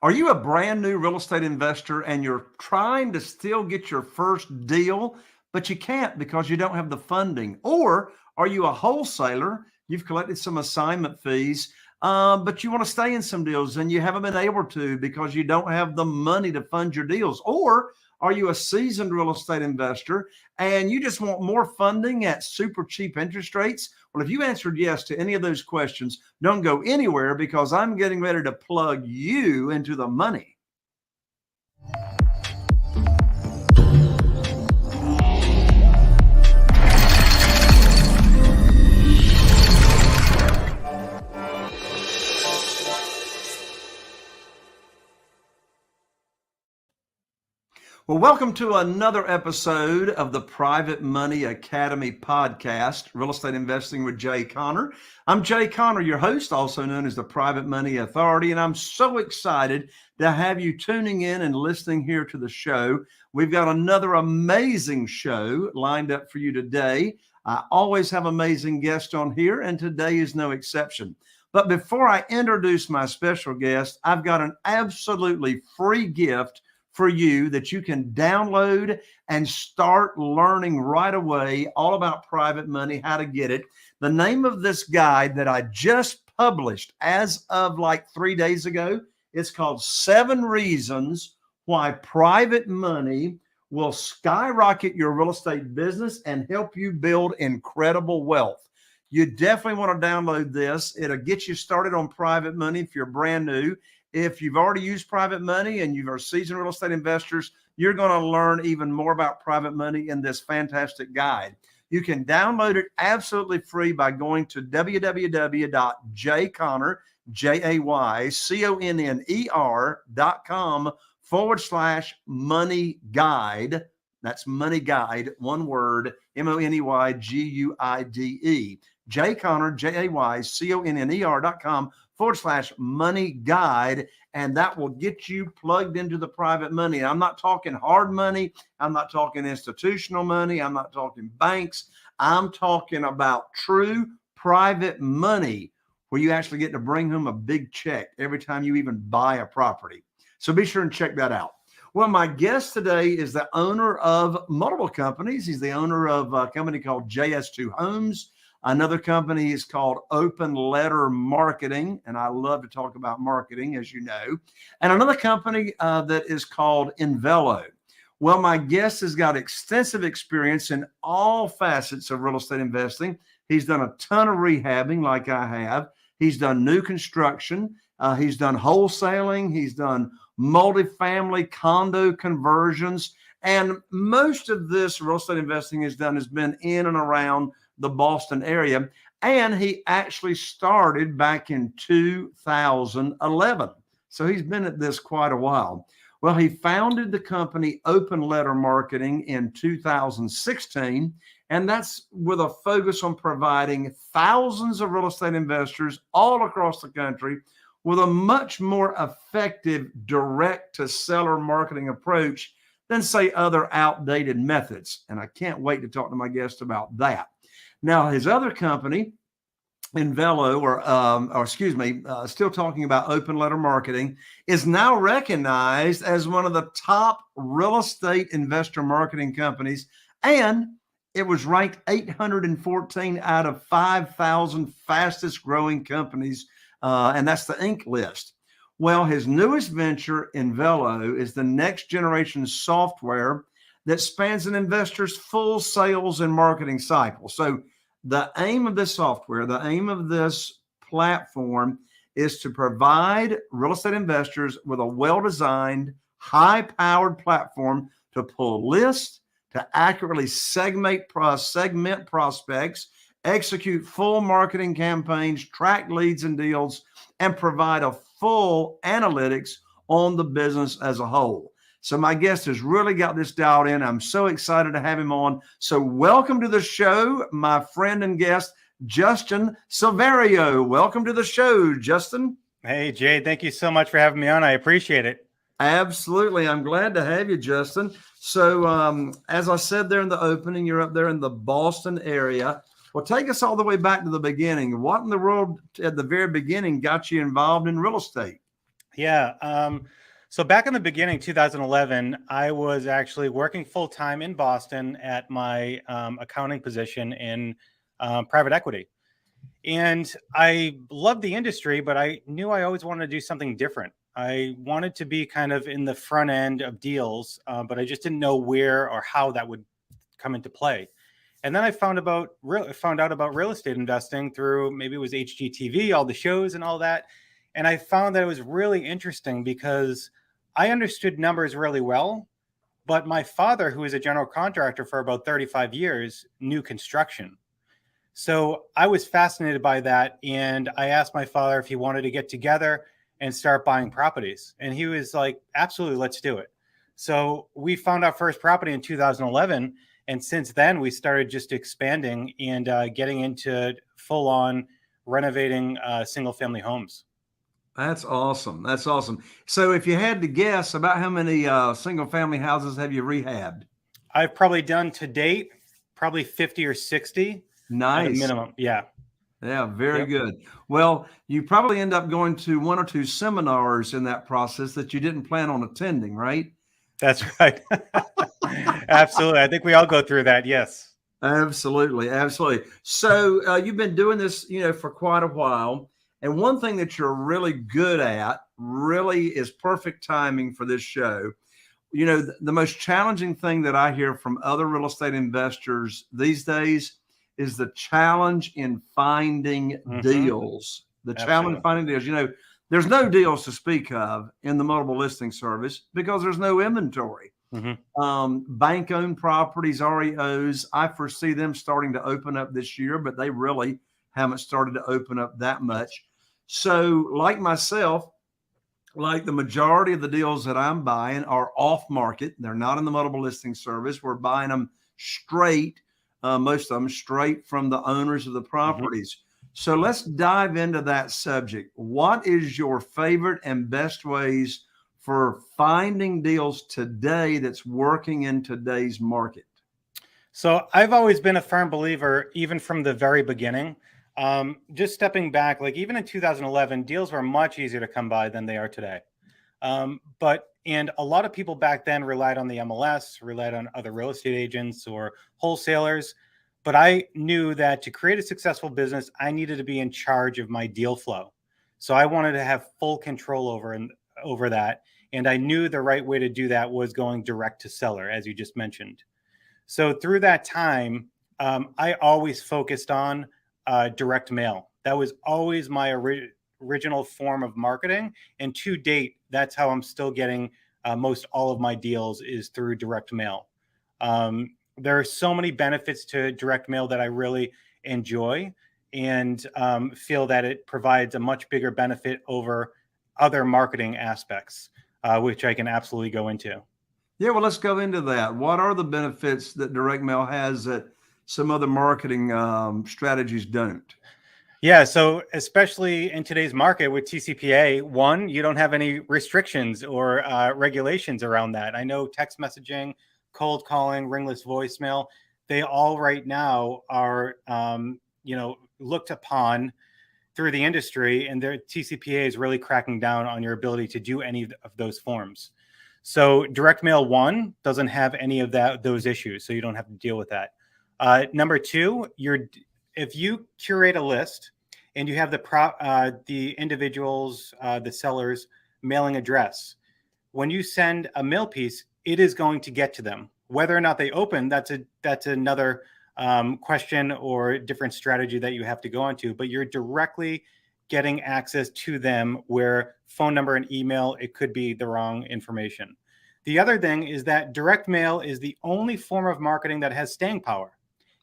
Are you a brand new real estate investor and you're trying to still get your first deal, but you can't because you don't have the funding? Or are you a wholesaler? You've collected some assignment fees, but you want to stay in some deals and you haven't been able to because you don't have the money to fund your deals. Or are you a seasoned real estate investor and you just want more funding at super cheap interest rates? Well, if you answered yes to any of those questions, don't go anywhere because I'm getting ready to plug you into the money. Well, welcome to another episode of the Private Money Academy podcast, Real Estate Investing with Jay Conner. I'm Jay Conner, your host, also known as the Private Money Authority, and I'm so excited to have you tuning in and listening here to the show. We've got another amazing show lined up for you today. I always have amazing guests on here, and today is no exception. But before I introduce my special guest, I've got an absolutely free gift for you that you can download and start learning right away all about private money, how to get it. The name of this guide that I just published as of like 3 days ago, it's called 7 Reasons Why Private Money Will Skyrocket Your Real Estate Business and Help You Build Incredible Wealth. You definitely want to download this. It'll get you started on private money if you're brand new. If you've already used private money and you are seasoned real estate investors, you're going to learn even more about private money in this fantastic guide. You can download it absolutely free by going to www.jayconner.com/money guide. That's money guide, one word, MONEYGUIDE. jayconner, JAYCONNER.com/money guide, and that will get you plugged into the private money. I'm not talking hard money. I'm not talking institutional money. I'm not talking banks. I'm talking about true private money where you actually get to bring home a big check every time you even buy a property. So be sure and check that out. Well, my guest today is the owner of multiple companies. He's the owner of a company called JS2 Homes. Another company is called Open Letter Marketing, and I love to talk about marketing, as you know. And another company that is called Invelo. Well, my guest has got extensive experience in all facets of real estate investing. He's done a ton of rehabbing like I have. He's done new construction. He's done wholesaling. He's done multifamily condo conversions. And most of this real estate investing has been in and around the Boston area. And he actually started back in 2011. So he's been at this quite a while. Well, he founded the company Open Letter Marketing in 2016. And that's with a focus on providing thousands of real estate investors all across the country with a much more effective direct to seller marketing approach than say other outdated methods. And I can't wait to talk to my guest about that. Now, his other company, Invelo, still talking about Open Letter Marketing, is now recognized as one of the top real estate investor marketing companies. And it was ranked 814 out of 5,000 fastest growing companies. And that's the Inc. list. Well, his newest venture, Invelo, is the next generation software that spans an investor's full sales and marketing cycle. So the aim of this software, the aim of this platform is to provide real estate investors with a well-designed, high-powered platform to pull lists, to accurately segment prospects, execute full marketing campaigns, track leads and deals, and provide a full analytics on the business as a whole. So my guest has really got this dialed in. I'm so excited to have him on. So welcome to the show, my friend and guest, Justin Silverio. Welcome to the show, Justin. Hey, Jay, thank you so much for having me on. I appreciate it. Absolutely. I'm glad to have you, Justin. So as I said there in the opening, you're up there in the Boston area. Well, take us all the way back to the beginning. What in the world at the very beginning got you involved in real estate? Yeah. So back in the beginning, 2011, I was actually working full time in Boston at my accounting position in private equity. And I loved the industry, but I knew I always wanted to do something different. I wanted to be kind of in the front end of deals, but I just didn't know where or how that would come into play. And then I found out about real estate investing through, maybe it was HGTV, all the shows and all that. And I found that it was really interesting because I understood numbers really well, but my father, who was a general contractor for about 35 years, knew construction. So I was fascinated by that. And I asked my father if he wanted to get together and start buying properties. And he was like, absolutely, let's do it. So we found our first property in 2011. And since then, we started just expanding and getting into full on renovating single family homes. That's awesome. That's awesome. So if you had to guess, about how many single family houses have you rehabbed? I've probably done to date, probably 50 or 60 at a Nice. minimum. Yeah. Yeah, very Yep. good. Well, you probably end up going to one or two seminars in that process that you didn't plan on attending, right? That's right. Absolutely. I think we all go through that. Yes. Absolutely, absolutely. So you've been doing this, for quite a while, and one thing that you're really good at, really is perfect timing for this show. The most challenging thing that I hear from other real estate investors these days is the challenge in finding Hmm. deals. The challenge Absolutely. finding deals. There's no deals to speak of in the multiple listing service because there's no inventory. Hmm. Bank-owned properties, REOs, I foresee them starting to open up this year, but they really haven't started to open up that much. So, like myself, like the majority of the deals that I'm buying are off market. They're not in the multiple listing service. We're buying them straight, most of them straight from the owners of the Hmm. properties. So let's dive into that subject. What is your favorite and best ways for finding deals today that's working in today's market? So I've always been a firm believer, even from the very beginning. Just stepping back, like even in 2011, deals were much easier to come by than they are today. And a lot of people back then relied on the MLS, relied on other real estate agents or wholesalers. But I knew that to create a successful business, I needed to be in charge of my deal flow. So I wanted to have full control over that. And I knew the right way to do that was going direct to seller, as you just mentioned. So through that time, I always focused on direct mail. That was always my original form of marketing. And to date, that's how I'm still getting most all of my deals is through direct mail. There are so many benefits to direct mail that I really enjoy and feel that it provides a much bigger benefit over other marketing aspects, which I can absolutely go into. Yeah, well, let's go into that. What are the benefits that direct mail has that some other marketing strategies don't? Yeah, so especially in today's market with TCPA, one, you don't have any restrictions or regulations around that. I know text messaging, cold calling, ringless voicemail, they all right now are, looked upon through the industry, and their TCPA is really cracking down on your ability to do any of those forms. So direct mail one doesn't have any of those issues, so you don't have to deal with that. Number two, if you curate a list and you have the individuals, the sellers mailing address, when you send a mail piece, it is going to get to them. Whether or not they open, that's another question or different strategy that you have to go into. But you're directly getting access to them, where phone number and email, it could be the wrong information. The other thing is that direct mail is the only form of marketing that has staying power.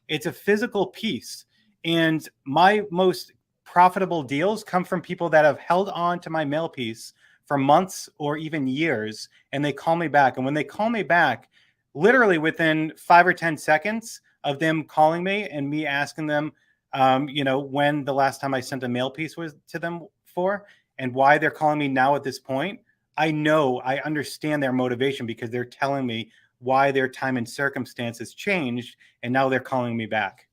It's a physical piece. And my most profitable deals come from people that have held on to my mail piece for months or even years, and they call me back. And when they call me back, literally within 5 or 10 seconds of them calling me and me asking them, when the last time I sent a mail piece was to them for, and why they're calling me now at this point, I understand their motivation because they're telling me why their time and circumstances changed, and now they're calling me back.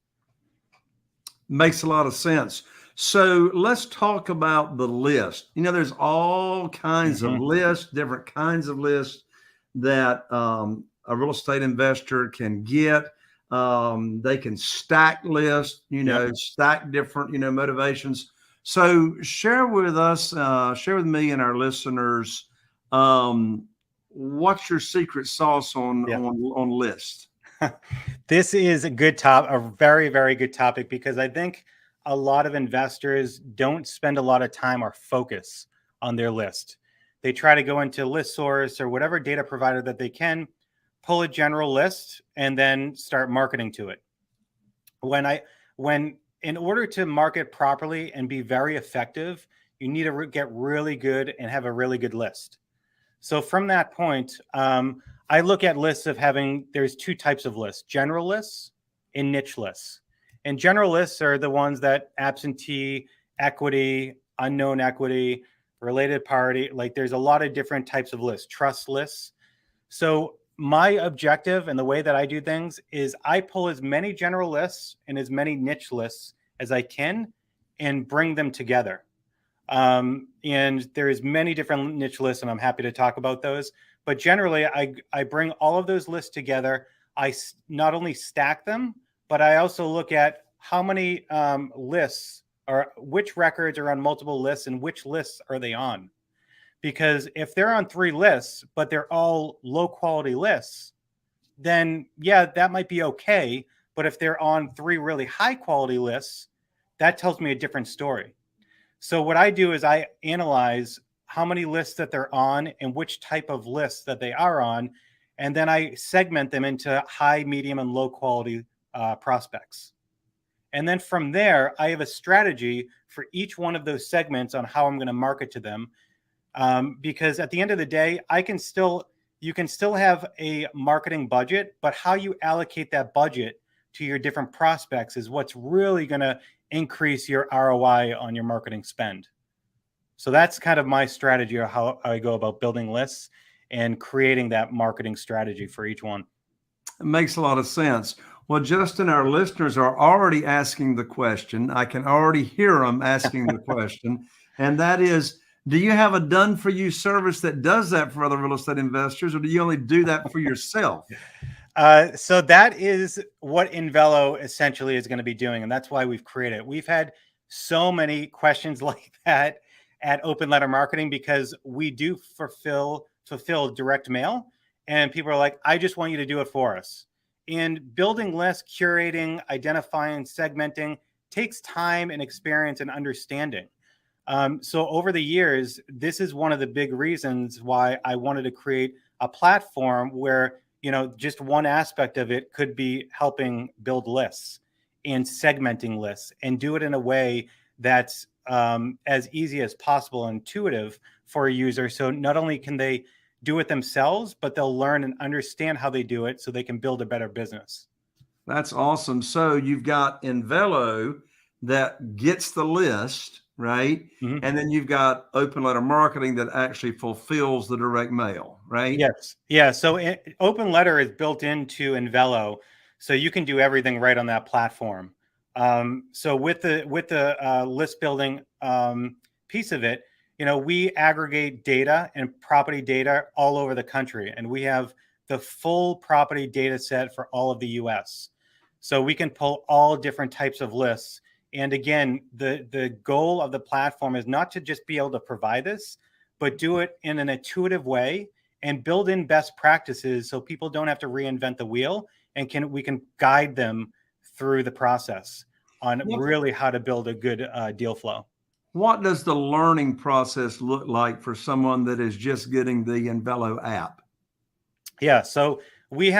Makes a lot of sense. So let's talk about the list. There's all kinds of Mhm. lists, different kinds of lists that a real estate investor can get. They can stack lists, Yep. stack different, motivations. So share with us, share with me and our listeners, what's your secret sauce on Yeah. lists? This is a very, very good topic, because I think a lot of investors don't spend a lot of time or focus on their list. They try to go into ListSource or whatever data provider that they can, pull a general list, and then start marketing to it. When in order to market properly and be very effective, you need to get really good and have a really good list. So from that point, I look at lists of there's two types of lists: general lists and niche lists. And general lists are the ones that absentee, equity, unknown equity, related party, like there's a lot of different types of lists, trust lists. So my objective and the way that I do things is I pull as many general lists and as many niche lists as I can and bring them together. And there's many different niche lists, and I'm happy to talk about those. But generally, I bring all of those lists together. I not only stack them, but I also look at how many lists or which records are on multiple lists and which lists are they on. Because if they're on 3 lists, but they're all low quality lists, then yeah, that might be okay. But if they're on 3 really high quality lists, that tells me a different story. So what I do is I analyze how many lists that they're on and which type of lists that they are on. And then I segment them into high, medium, and low quality prospects. And then from there, I have a strategy for each one of those segments on how I'm going to market to them. Because at the end of the day, you can still have a marketing budget, but how you allocate that budget to your different prospects is what's really going to increase your ROI on your marketing spend. So that's kind of my strategy, or how I go about building lists and creating that marketing strategy for each one. It makes a lot of sense. Well, Justin, our listeners are already asking the question. I can already hear them asking the question. And that is, do you have a done for you service that does that for other real estate investors, or do you only do that for yourself? So that is what Invelo essentially is going to be doing. And that's why we've created it. We've had so many questions like that at Open Letter Marketing, because we do fulfill direct mail. And people are like, I just want you to do it for us. And building lists, curating, identifying, segmenting takes time and experience and understanding. So over the years, this is one of the big reasons why I wanted to create a platform where, just one aspect of it could be helping build lists and segmenting lists, and do it in a way that's as easy as possible, intuitive for a user. So not only can they do it themselves, but they'll learn and understand how they do it so they can build a better business. That's awesome. So you've got Invelo that gets the list, right? Mm-hmm. And then you've got Open Letter Marketing that actually fulfills the direct mail, right? Yes. Yeah. So Open Letter is built into Invelo, so you can do everything right on that platform. So with the list building piece of it, we aggregate data and property data all over the country, and we have the full property data set for all of the U.S. So we can pull all different types of lists. And again, the goal of the platform is not to just be able to provide this, but do it in an intuitive way and build in best practices so people don't have to reinvent the wheel, and we can guide them through the process on really how to build a good deal flow. What does the learning process look like for someone that is just getting the Invelo app? Yeah, so we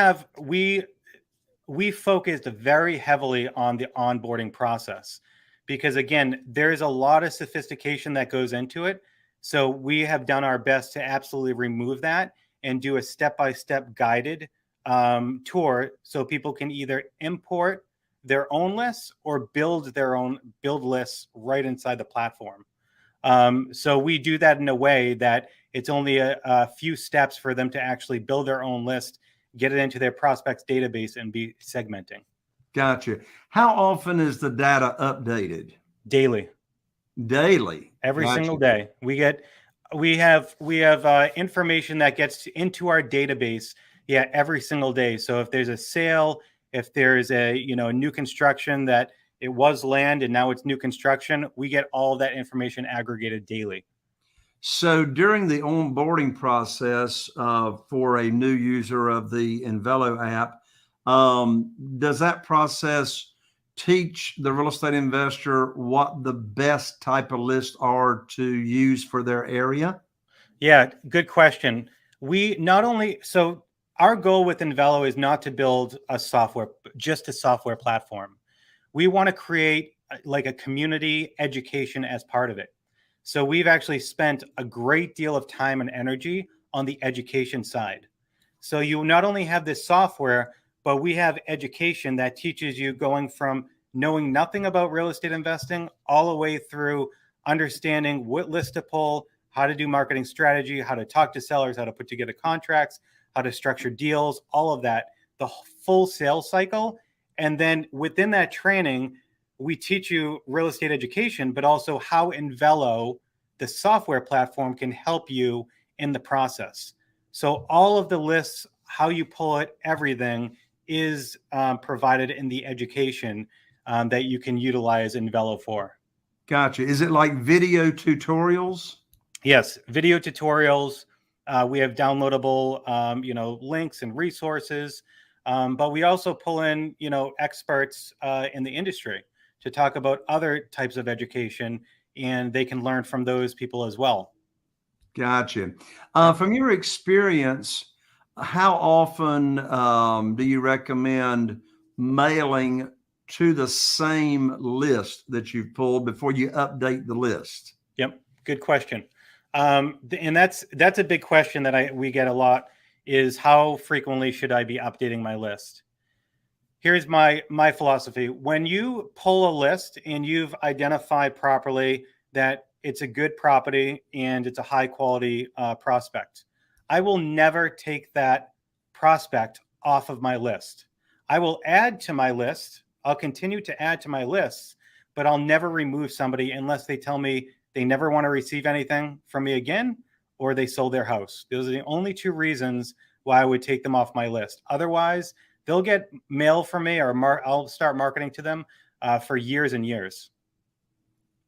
focused very heavily on the onboarding process, because again, there's a lot of sophistication that goes into it. So we have done our best to absolutely remove that and do a step-by-step guided tour, so people can either import their own lists or build lists right inside the platform. So we do that in a way that it's only a few steps for them to actually build their own list, get it into their prospects database, and be segmenting. Gotcha. How often is the data updated? Daily. Daily. Every Gotcha. single day. We have information that gets into our database, every single day. So if there's a sale, if there's a new construction that it was land and now it's new construction, we get all that information aggregated daily. So during the onboarding process for a new user of the Invelo app, does that process teach the real estate investor what the best type of lists are to use for their area? Yeah, good question. So our goal with Invelo is not to build just a software platform. We want to create like a community education as part of it. So we've actually spent a great deal of time and energy on the education side. So you not only have this software, but we have education that teaches you going from knowing nothing about real estate investing all the way through understanding what list to pull, how to do marketing strategy, how to talk to sellers, how to put together contracts, how to structure deals, all of that, the full sales cycle. And then within that training, we teach you real estate education, but also how Invelo, the software platform, can help you in the process. So all of the lists, how you pull it, everything is provided in the education that you can utilize Invelo for. Gotcha. Is it like video tutorials? Yes, video tutorials. We have downloadable, links and resources, but we also pull in, experts in the industry to talk about other types of education, and they can learn from those people as well. Gotcha. From your experience, how often do you recommend mailing to the same list that you've pulled before you update the list? Yep, good question. And that's a big question that we get a lot, is how frequently should I be updating my list? Here's my philosophy. When you pull a list and you've identified properly that it's a good property and it's a high quality prospect, I will never take that prospect off of my list. I will add to my list. I'll continue to add to my lists, but I'll never remove somebody unless they tell me they never want to receive anything from me again, or they sold their house. Those are the only two reasons why I would take them off my list. Otherwise, they'll get mail from me, or I'll start marketing to them for years and years.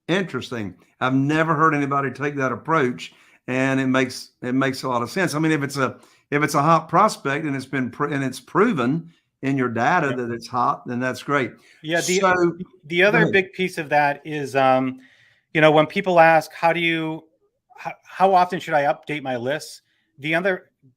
Interesting. I've never heard anybody take that approach, and it makes a lot of sense. I mean, if it's a hot prospect and it's proven in your data that it's hot, then that's great. Yeah. The other big piece of that is, when people ask, how often should I update my lists?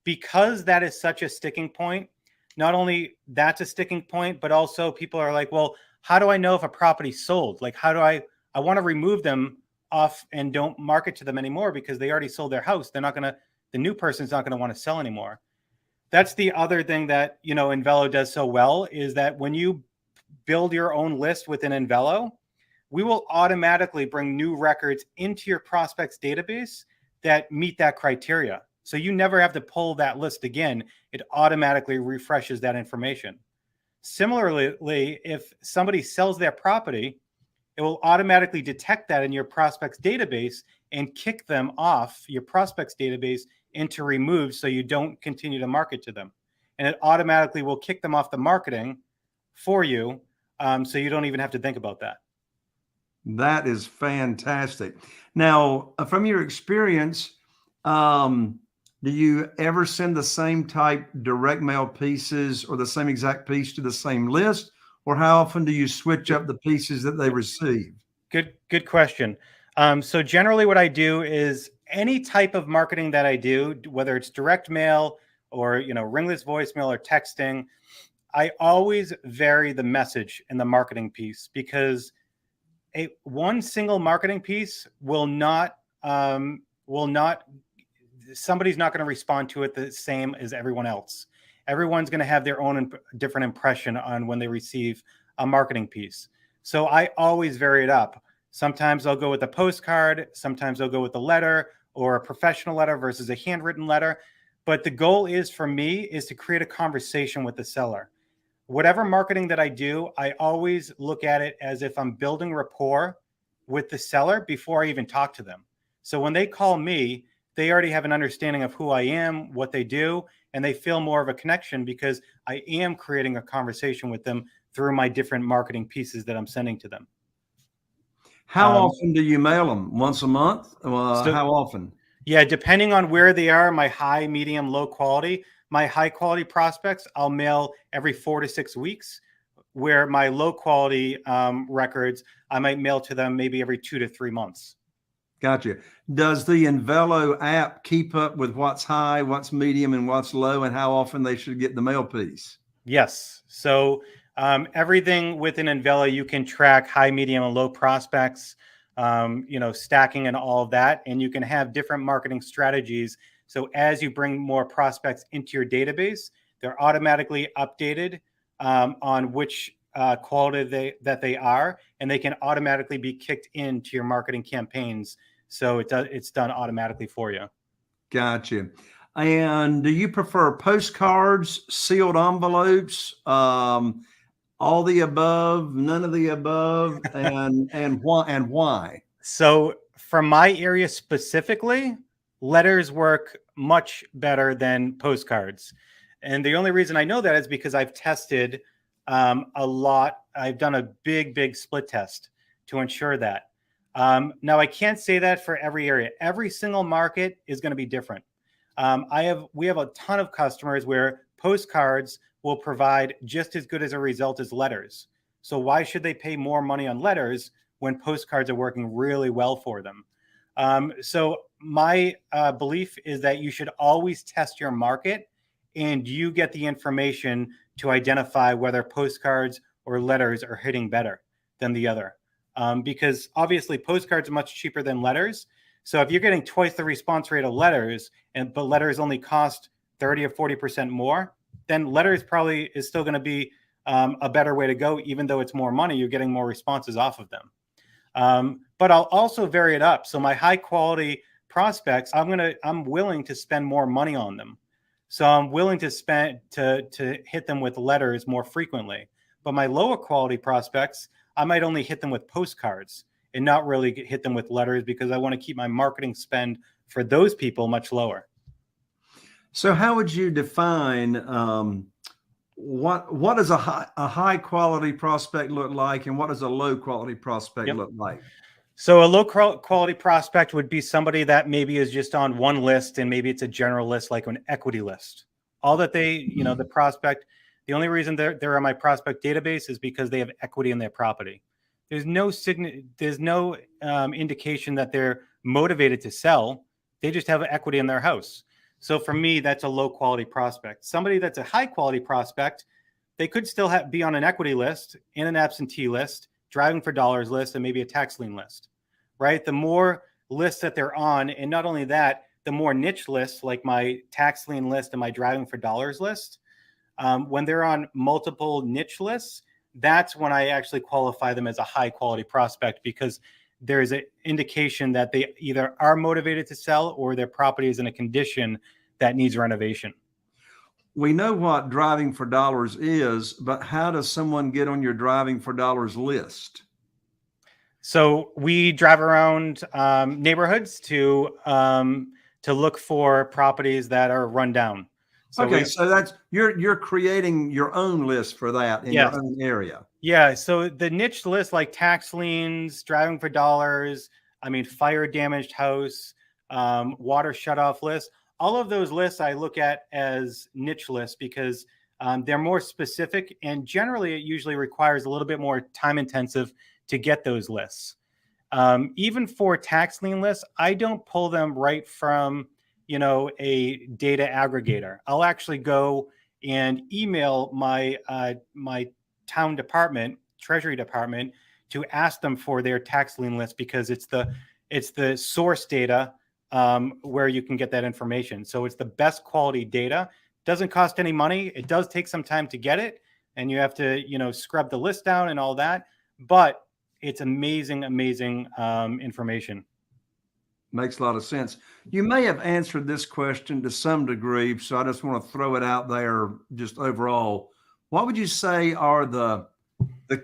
Because that is such a sticking point, not only that's a sticking point, but also people are like, well, how do I know if a property's sold? Like, I want to remove them off and don't market to them anymore because they already sold their house. The new person's not going to want to sell anymore. That's the other thing that, Invelo does so well, is that when you build your own list within Invelo, we will automatically bring new records into your prospects database that meet that criteria. So you never have to pull that list again. It automatically refreshes that information. Similarly, if somebody sells their property, it will automatically detect that in your prospects database and kick them off your prospects database into remove, so you don't continue to market to them. And it automatically will kick them off the marketing for you, so you don't even have to think about that. That is fantastic. Now, from your experience, do you ever send the same type direct mail pieces or the same exact piece to the same list? Or how often do you switch up the pieces that they receive? Good question. So generally what I do is any type of marketing that I do, whether it's direct mail or, ringless voicemail or texting, I always vary the message in the marketing piece, because one single marketing piece will not, somebody's not going to respond to it the same as everyone else. Everyone's going to have their own different impression on when they receive a marketing piece. So I always vary it up. Sometimes I'll go with a postcard. Sometimes I'll go with a letter, or a professional letter versus a handwritten letter. But the goal is, for me, is to create a conversation with the seller. Whatever marketing that I do, I always look at it as if I'm building rapport with the seller before I even talk to them. So when they call me, they already have an understanding of who I am, what they do, and they feel more of a connection because I am creating a conversation with them through my different marketing pieces that I'm sending to them. How often do you mail them? Once a month? So How often? yeah, depending on where they are, my high, medium, low quality, my high quality prospects, I'll mail every 4 to 6 weeks, where my low quality records, I might mail to them maybe every 2 to 3 months. Gotcha. Does the Invelo app keep up with what's high, what's medium, and what's low, and how often they should get the mail piece? Yes. So everything within Invelo, you can track high, medium, and low prospects, stacking and all of that. And you can have different marketing strategies. So as you bring more prospects into your database, they're automatically updated on which quality that they are, and they can automatically be kicked into your marketing campaigns. So it's done automatically for you. Gotcha. And do you prefer postcards, sealed envelopes, all the above, none of the above, and why? So for my area specifically, letters work much better than postcards. And the only reason I know that is because I've tested a lot. I've done a big split test to ensure that. Now, I can't say that for every area. Every single market is going to be different. We have a ton of customers where postcards will provide just as good as a result as letters. So why should they pay more money on letters when postcards are working really well for them? So my belief is that you should always test your market, and you get the information to identify whether postcards or letters are hitting better than the other. Because obviously postcards are much cheaper than letters. So if you're getting twice the response rate of letters, but letters only cost 30 or 40% more, then letters probably is still going to be a better way to go. Even though it's more money, you're getting more responses off of them. But I'll also vary it up. So my high quality prospects, I'm willing to spend more money on them. So I'm willing to spend to hit them with letters more frequently. But my lower quality prospects, I might only hit them with postcards and not really hit them with letters, because I want to keep my marketing spend for those people much lower. So how would you define what does a high quality prospect look like, and what does a low quality prospect look like? So a low quality prospect would be somebody that maybe is just on one list, and maybe it's a general list, like an equity list. All that they, the prospect, the only reason they're on my prospect database is because they have equity in their property. There's no indication that they're motivated to sell. They just have equity in their house. So for me, that's a low quality prospect. Somebody that's a high quality prospect, they could still be on an equity list, in an absentee list, driving for dollars list, and maybe a tax lien list, right? The more lists that they're on, and not only that, the more niche lists like my tax lien list and my driving for dollars list, when they're on multiple niche lists, that's when I actually qualify them as a high quality prospect, because there's an indication that they either are motivated to sell or their property is in a condition that needs renovation. We know what driving for dollars is, but how does someone get on your driving for dollars list? So we drive around neighborhoods to look for properties that are run down. So okay, so that's you're creating your own list for that in your own area. Yeah. So the niche list, like tax liens, driving for dollars, fire damaged house, water shutoff list, all of those lists I look at as niche lists, because they're more specific, and generally it usually requires a little bit more time intensive to get those lists. Even for tax lien lists, I don't pull them right from a data aggregator. I'll actually go and email my my town department, treasury department, to ask them for their tax lien list, because it's the source data where you can get that information. So it's the best quality data. Doesn't cost any money. It does take some time to get it, and you have to scrub the list down and all that, but it's amazing information. Makes a lot of sense. You may have answered this question to some degree, so I just want to throw it out there just overall. What would you say are the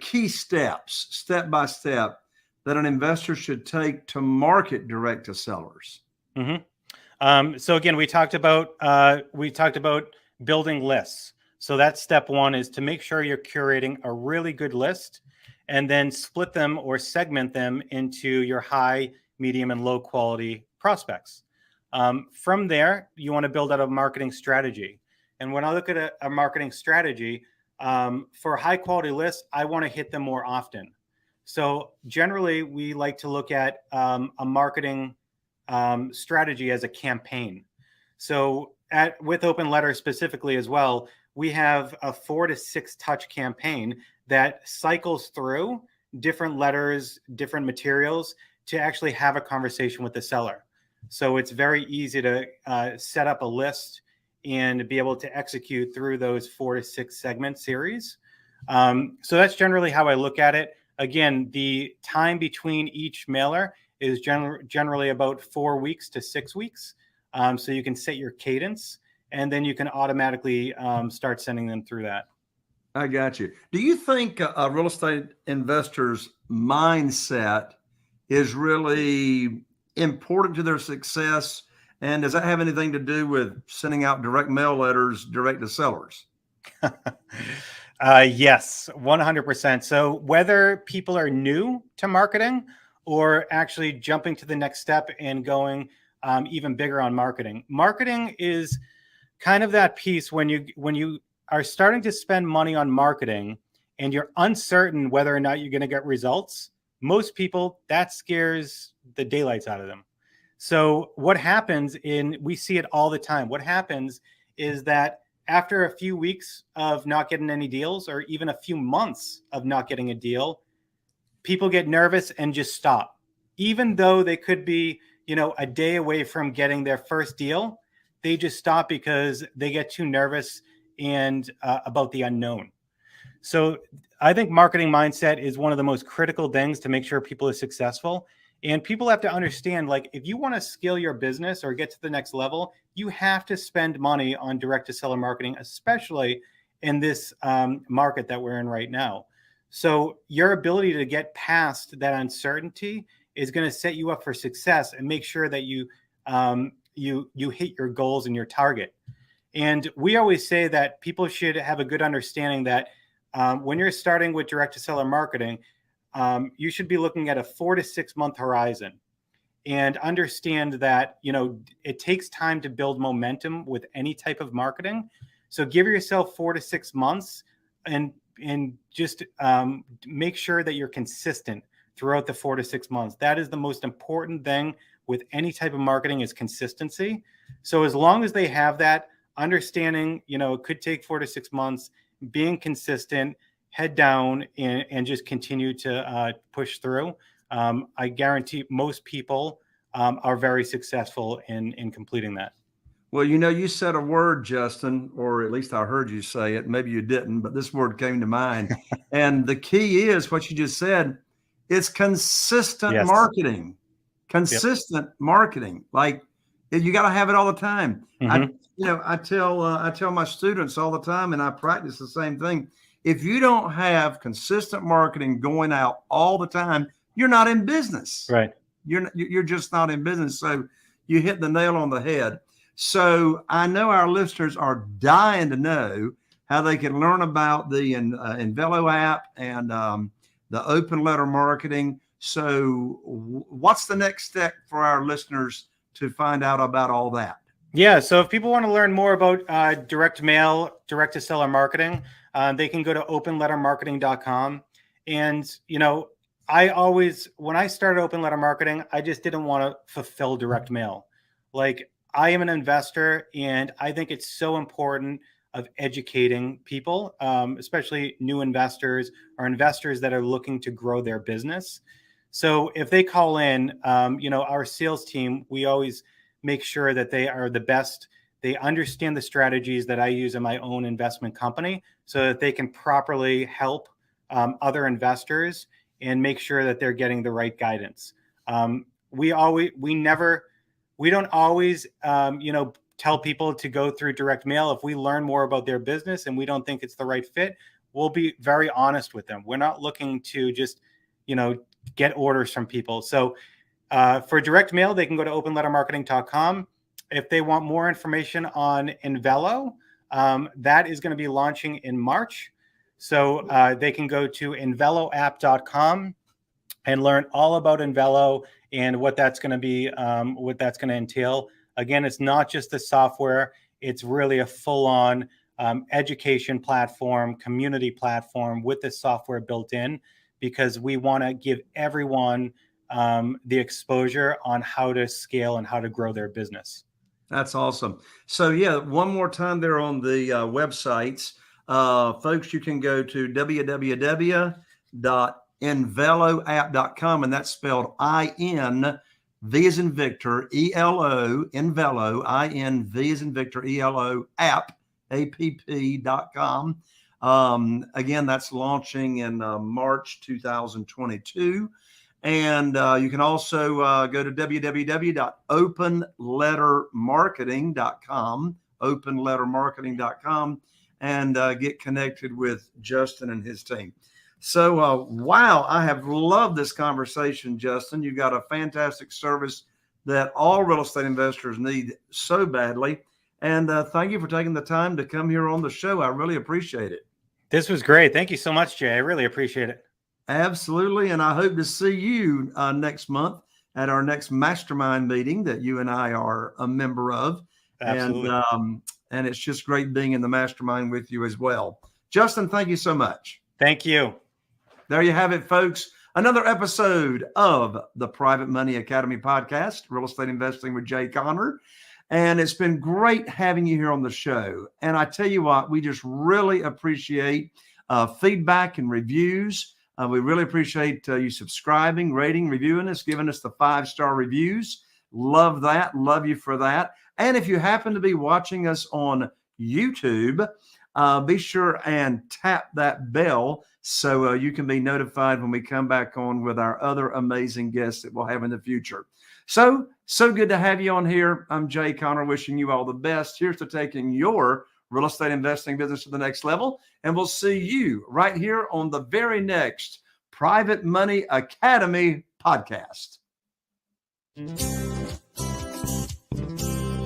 key steps, step by step, that an investor should take to market direct to sellers? So again, we talked about building lists. So that's step one, is to make sure you're curating a really good list, and then split them or segment them into your high, medium, and low quality prospects. From there, you want to build out a marketing strategy. And when I look at a marketing strategy for high quality lists, I want to hit them more often. So generally, we like to look at a marketing strategy as a campaign. So with Open Letter specifically as well, we have a 4 to 6 touch campaign that cycles through different letters, different materials to actually have a conversation with the seller. So it's very easy to set up a list and be able to execute through those 4 to 6 segment series. So that's generally how I look at it. Again, the time between each mailer is generally about 4 weeks to 6 weeks. So you can set your cadence, and then you can automatically start sending them through that. I got you. Do you think a real estate investor's mindset is really important to their success? And does that have anything to do with sending out direct mail letters direct to sellers? Yes, 100%. So whether people are new to marketing or actually jumping to the next step and going even bigger on marketing, marketing is kind of that piece when you are starting to spend money on marketing and you're uncertain whether or not you're going to get results. Most people, that scares the daylights out of them. So what happens we see it all the time. What happens is that after a few weeks of not getting any deals, or even a few months of not getting a deal, people get nervous and just stop. Even though they could be, a day away from getting their first deal, they just stop because they get too nervous and about the unknown. So I think marketing mindset is one of the most critical things to make sure people are successful. And people have to understand, like, if you want to scale your business or get to the next level, you have to spend money on direct to seller marketing, especially in this market that we're in right now. So your ability to get past that uncertainty is going to set you up for success and make sure that you hit your goals and your target. And we always say that people should have a good understanding that when you're starting with direct to seller marketing, you should be looking at a 4 to 6 month horizon, and understand that, it takes time to build momentum with any type of marketing. So give yourself 4 to 6 months and just make sure that you're consistent throughout the 4 to 6 months. That is the most important thing with any type of marketing, is consistency. So as long as they have that understanding, it could take 4 to 6 months, being consistent, head down, and just continue to push through. I guarantee most people are very successful in completing that. Well, you said a word, Justin, or at least I heard you say it. Maybe you didn't, but this word came to mind. And the key is what you just said. It's consistent marketing. Consistent marketing. Like, you got to have it all the time. Mm-hmm. I tell my students all the time, and I practice the same thing. If you don't have consistent marketing going out all the time, you're not in business. Right. You're just not in business. So you hit the nail on the head. So I know our listeners are dying to know how they can learn about the Invelo app and the open letter marketing. So what's the next step for our listeners to find out about all that? Yeah. So if people want to learn more about direct mail, direct to seller marketing, they can go to openlettermarketing.com. And, when I started Open Letter Marketing, I just didn't want to fulfill direct mail. Like, I am an investor, and I think it's so important of educating people, especially new investors or investors that are looking to grow their business. So if they call in, our sales team, we always make sure that they are the best. They understand the strategies that I use in my own investment company, so that they can properly help other investors and make sure that they're getting the right guidance. We don't always, tell people to go through direct mail. If we learn more about their business and we don't think it's the right fit, we'll be very honest with them. We're not looking to just, get orders from people. So for direct mail, they can go to openlettermarketing.com. If they want more information on Invelo, that is going to be launching in March. So they can go to inveloapp.com and learn all about Invelo and what that's going to be, what that's going to entail. Again, it's not just the software. It's really a full-on education platform, community platform with the software built in, because we want to give everyone the exposure on how to scale and how to grow their business. That's awesome. So yeah, one more time there on the websites, folks, you can go to www.inveloapp.com, and that's spelled I-N, V as in Victor, E-L-O, Invelo, I-N, V as in Victor, E-L-O, app, app.com. Again, that's launching in March 2022. And you can also go to www.openlettermarketing.com, openlettermarketing.com, and get connected with Justin and his team. So, wow, I have loved this conversation, Justin. You've got a fantastic service that all real estate investors need so badly. And thank you for taking the time to come here on the show. I really appreciate it. This was great. Thank you so much, Jay. I really appreciate it. Absolutely. And I hope to see you next month at our next mastermind meeting that you and I are a member of. Absolutely. And it's just great being in the mastermind with you as well. Justin, thank you so much. Thank you. There you have it, folks. Another episode of the Private Money Academy podcast, Real Estate Investing with Jay Conner. And it's been great having you here on the show. And I tell you what, we just really appreciate feedback and reviews. We really appreciate you subscribing, rating, reviewing us, giving us the 5-star reviews. Love that. Love you for that. And if you happen to be watching us on YouTube, be sure and tap that bell so you can be notified when we come back on with our other amazing guests that we'll have in the future. So good to have you on here. I'm Jay Conner, wishing you all the best. Here's to taking your real estate investing business to the next level. And we'll see you right here on the very next Private Money Academy podcast.